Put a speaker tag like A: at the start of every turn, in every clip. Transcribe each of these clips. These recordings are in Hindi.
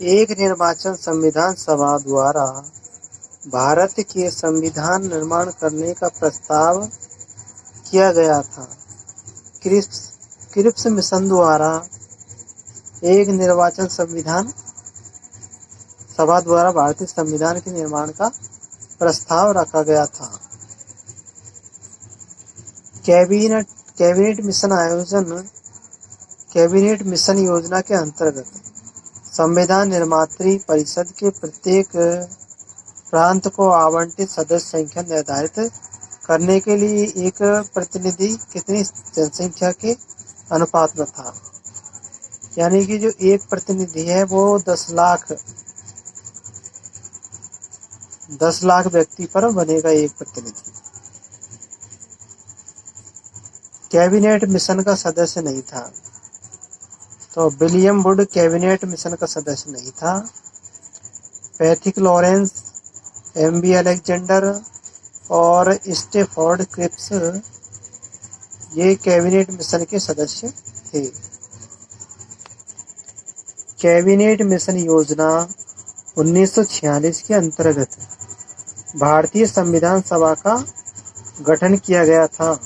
A: एक निर्वाचन संविधान सभा द्वारा भारत के संविधान निर्माण करने का प्रस्ताव किया गया था। क्रिप्स मिशन द्वारा एक निर्वाचन संविधान सभा द्वारा भारतीय संविधान के निर्माण का प्रस्ताव रखा गया था। कैबिनेट मिशन योजना के अंतर्गत संविधान निर्मात्री परिषद के प्रत्येक प्रांत को आवंटित सदस्य संख्या निर्धारित करने के लिए एक प्रतिनिधि कितनी जनसंख्या के अनुपात में था। यानी कि जो एक प्रतिनिधि है वो 10 लाख व्यक्ति पर बनेगा एक प्रतिनिधि। कैबिनेट मिशन का सदस्य नहीं था, तो विलियम वुड कैबिनेट मिशन का सदस्य नहीं था। Pethick Lawrence, MB. अलेक्जेंडर और स्टेफोर्ड क्रिप्स ये कैबिनेट मिशन के सदस्य थे। कैबिनेट मिशन योजना 1946 के अंतर्गत भारतीय संविधान सभा का गठन किया गया था।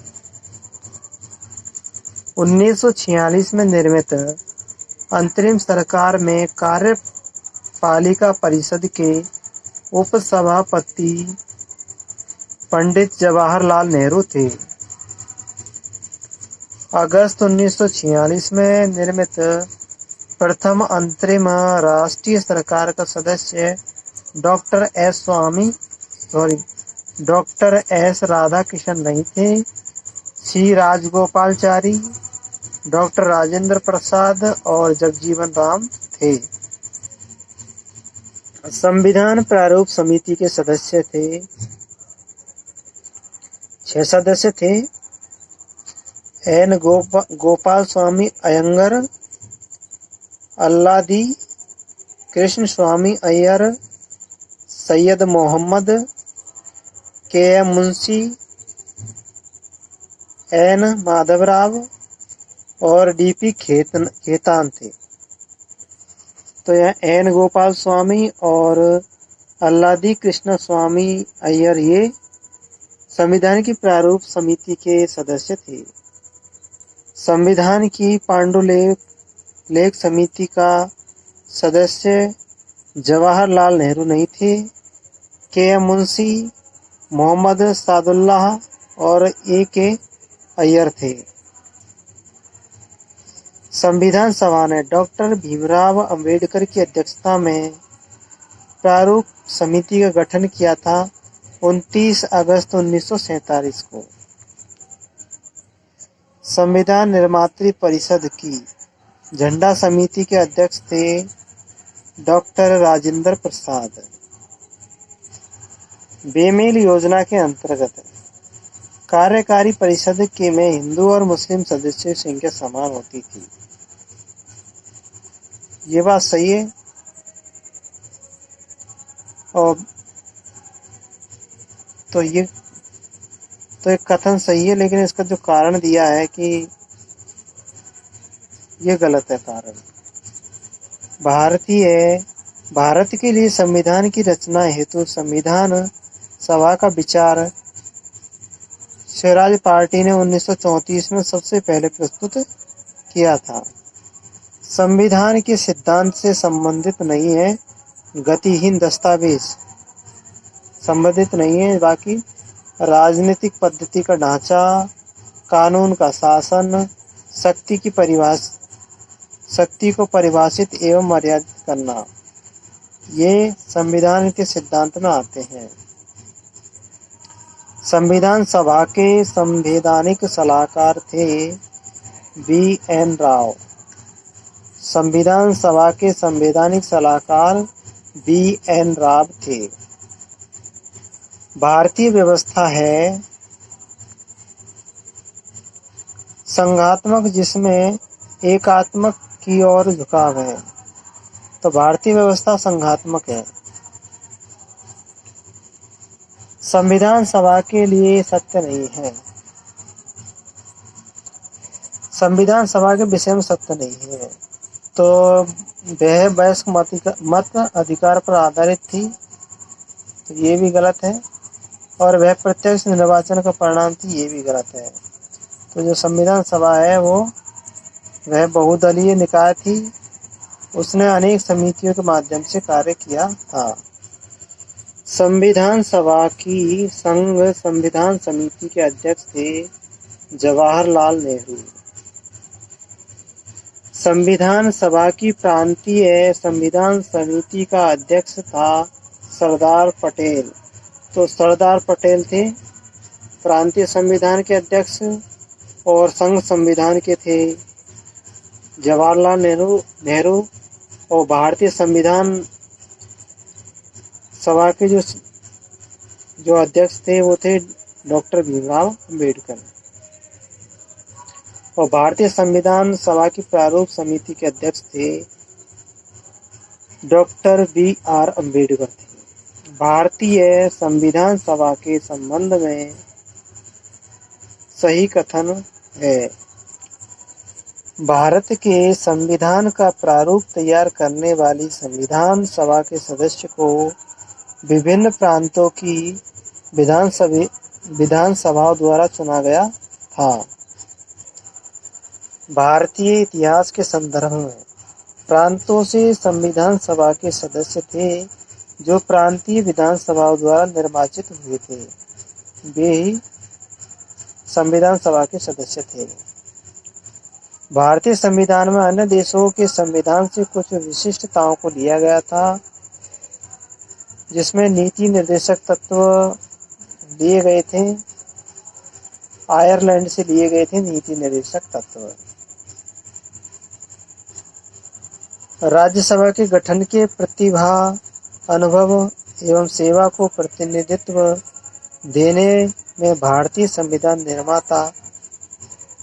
A: 1946 में निर्मित अंतरिम सरकार में कार्यपालिका परिषद के उपसभापति पंडित जवाहरलाल नेहरू थे। अगस्त 1946 में निर्मित प्रथम अंतरिम राष्ट्रीय सरकार का सदस्य डॉक्टर एस राधाकृष्णन नहीं थे। सी राजगोपालचारी, डॉक्टर राजेंद्र प्रसाद और जगजीवन राम थे। संविधान प्रारूप समिति के सदस्य थे 6 सदस्य थे। एन गोपाल स्वामी अयंगर, अल्लादी कृष्ण स्वामी अय्यर, सैयद मोहम्मद, के एम मुंशी, एन माधवराव और डी.पी. खेतान थे। तो यह एन गोपाल स्वामी और अल्लादी कृष्ण स्वामी अय्यर ये संविधान की प्रारूप समिति के सदस्य थे। संविधान की पांडुलेख समिति का सदस्य जवाहरलाल नेहरू नहीं थे। के एम मुंशी, मोहम्मद सादुल्लाह और ए.के. अय्यर थे। संविधान सभा ने डॉक्टर भीमराव अंबेडकर की अध्यक्षता में प्रारूप समिति का गठन किया था 29 अगस्त 1947 को। संविधान निर्मात्री परिषद की झंडा समिति के अध्यक्ष थे डॉक्टर राजेंद्र प्रसाद। बेमेल योजना के अंतर्गत कार्यकारी परिषद के में हिंदू और मुस्लिम सदस्यों की संख्या समान होती थी। ये बात सही है और तो एक कथन सही है, लेकिन इसका जो कारण दिया है कि ये गलत है कारण। भारत के लिए संविधान की रचना हेतु संविधान सभा का विचार स्वराज पार्टी ने 1934 में सबसे पहले प्रस्तुत किया था। संविधान के सिद्धांत से संबंधित नहीं है, गतिहीन दस्तावेज संबंधित नहीं है, बाकी राजनीतिक पद्धति का ढांचा, कानून का शासन, शक्ति को परिभाषित एवं मर्यादित करना, ये संविधान के सिद्धांत में आते हैं। संविधान सभा के संवैधानिक सलाहकार थे बी.एन. राव। संविधान सभा के संवैधानिक सलाहकार बी.एन. राव थे। भारतीय व्यवस्था है संघात्मक जिसमें एकात्मक की ओर झुकाव है, तो भारतीय व्यवस्था संघात्मक है। संविधान सभा के लिए सत्य नहीं है, संविधान सभा के विषय में सत्य नहीं है। तो वह वयस्क मत अधिकार पर आधारित थी, तो ये भी गलत है। और वह प्रत्यक्ष निर्वाचन का परिणाम थी, ये भी गलत है। तो जो संविधान सभा है वह बहुदलीय निकाय थी। उसने अनेक समितियों के माध्यम से कार्य किया था। संविधान सभा की संघ संविधान समिति के अध्यक्ष थे जवाहरलाल नेहरू। संविधान सभा की प्रांतीय संविधान समिति का अध्यक्ष था सरदार पटेल। तो सरदार पटेल थे प्रांतीय संविधान के अध्यक्ष, और संघ संविधान के थे जवाहरलाल नेहरू। और भारतीय संविधान सभा के जो अध्यक्ष थे वो थे डॉक्टर भीमराव अंबेडकर। और भारतीय संविधान सभा की प्रारूप समिति के अध्यक्ष थे डॉक्टर BR अम्बेडकर थे। भारतीय संविधान सभा के संबंध में सही कथन है। भारत के संविधान का प्रारूप तैयार करने वाली संविधान सभा के सदस्य को विभिन्न प्रांतों की विधानसभाओं द्वारा चुना गया था। भारतीय इतिहास के संदर्भ में प्रांतों से संविधान सभा के सदस्य थे जो प्रांतीय विधानसभाओं द्वारा निर्वाचित हुए थे, वे ही संविधान सभा के सदस्य थे। भारतीय संविधान में अन्य देशों के संविधान से कुछ विशिष्टताओं को लिया गया था, जिसमें नीति निर्देशक तत्व लिए गए थे। आयरलैंड से लिए गए थे नीति निर्देशक तत्व। राज्यसभा के गठन के प्रतिभा, अनुभव एवं सेवा को प्रतिनिधित्व देने में भारतीय संविधान निर्माता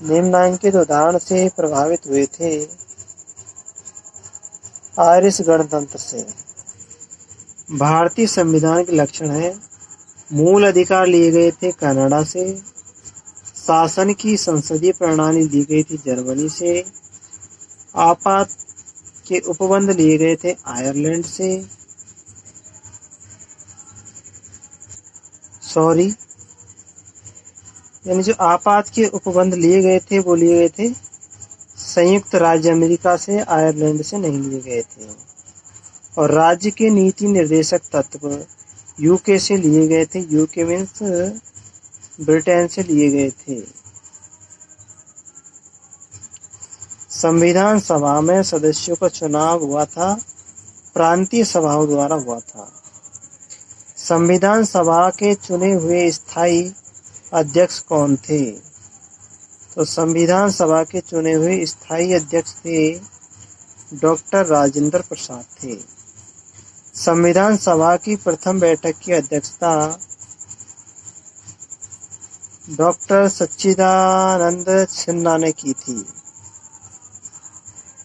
A: निम्नलिखित उदाहरण से प्रभावित हुए थे। आयरिश गणतंत्र से। भारतीय संविधान के लक्षण है: मूल अधिकार लिए गए थे कनाडा से, शासन की संसदीय प्रणाली ली गई थी जर्मनी से, आपात के उपबंध लिए गए थे आयरलैंड से, यानी जो आपात के उपबंध लिए गए थे वो लिए गए थे संयुक्त राज्य अमेरिका से, आयरलैंड से नहीं लिए गए थे। और राज्य के नीति निर्देशक तत्व यूके से लिए गए थे, यूके मीन्स ब्रिटेन से लिए गए थे। संविधान सभा में सदस्यों का चुनाव हुआ था, प्रांतीय सभाओं द्वारा हुआ था। संविधान सभा के चुने हुए स्थायी अध्यक्ष कौन थे? तो संविधान सभा के चुने हुए स्थायी अध्यक्ष थे डॉक्टर राजेंद्र प्रसाद थे। संविधान सभा की प्रथम बैठक की अध्यक्षता डॉक्टर सच्चिदानंद सिन्हा ने की थी।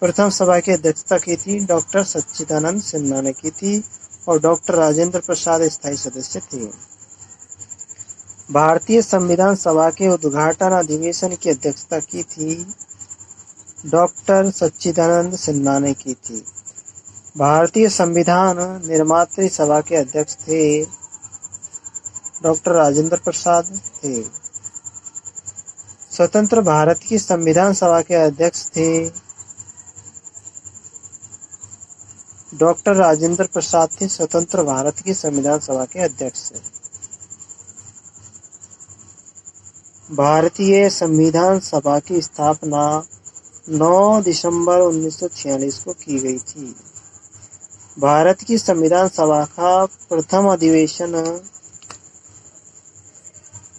A: प्रथम सभा की अध्यक्षता की थी डॉक्टर सच्चिदानंद सिन्हा ने की थी, और डॉक्टर राजेंद्र प्रसाद स्थायी सदस्य थे। भारतीय संविधान सभा के उद्घाटन अधिवेशन की अध्यक्षता की थी डॉक्टर सच्चिदानंद सिन्हा ने की थी। भारतीय संविधान निर्मात्री सभा के अध्यक्ष थे डॉक्टर राजेंद्र प्रसाद थे। स्वतंत्र भारत की संविधान सभा के अध्यक्ष थे डॉक्टर राजेंद्र प्रसाद थे। स्वतंत्र भारत की संविधान सभा के अध्यक्ष। भारतीय संविधान सभा की स्थापना 9 दिसंबर 1946 को की गई थी। भारत की संविधान सभा का प्रथम अधिवेशन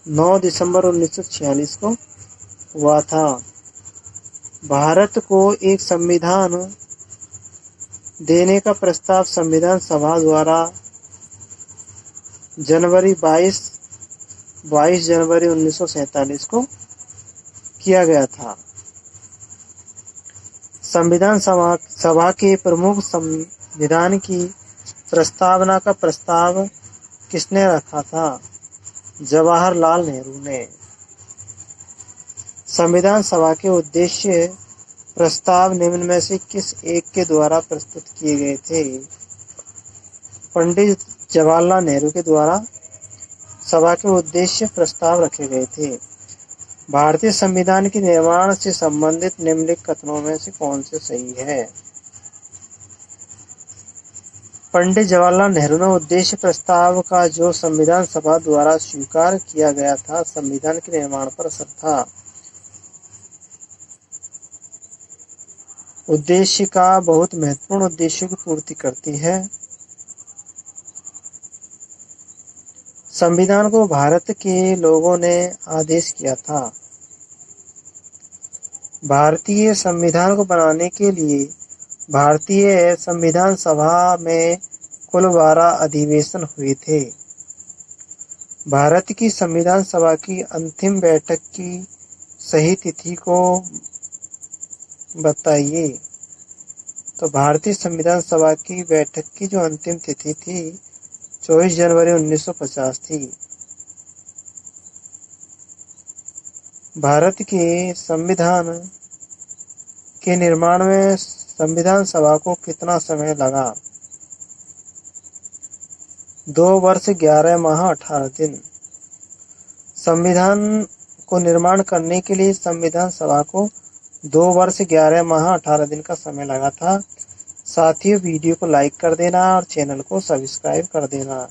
A: 9 दिसंबर 1946 को हुआ था। भारत को एक संविधान देने का प्रस्ताव संविधान सभा द्वारा 22 जनवरी 1947 को किया गया था। संविधान सभा के प्रमुख संविधान की प्रस्तावना का प्रस्ताव किसने रखा था? जवाहरलाल नेहरू ने। संविधान सभा के उद्देश्य प्रस्ताव निम्न में से किस एक के द्वारा प्रस्तुत किए गए थे? पंडित जवाहरलाल नेहरू के द्वारा सभा के उद्देश्य प्रस्ताव रखे गए थे। भारतीय संविधान के निर्माण से संबंधित निम्नलिखित कथनों में से कौन से सही है? पंडित जवाहरलाल नेहरू ने उद्देश्य प्रस्ताव का जो संविधान सभा द्वारा स्वीकार किया गया था, संविधान के निर्माण पर असर था। उद्देश्य का बहुत महत्वपूर्ण उद्देश्यों की पूर्ति करती है। संविधान को भारत के लोगों ने आदेश किया था। भारतीय संविधान को बनाने के लिए भारतीय संविधान सभा में कुल 12 अधिवेशन हुए थे। भारत की संविधान सभा की अंतिम बैठक की सही तिथि को बताइए। तो भारतीय संविधान सभा की बैठक की जो अंतिम तिथि थी 24 जनवरी 1950 थी। भारत के संविधान के निर्माण में संविधान सभा को कितना समय लगा? 2 वर्ष 11 माह 18 दिन। संविधान को निर्माण करने के लिए संविधान सभा को 2 वर्ष 11 माह 18 दिन का समय लगा था। साथियों, वीडियो को लाइक कर देना और चैनल को सब्सक्राइब कर देना।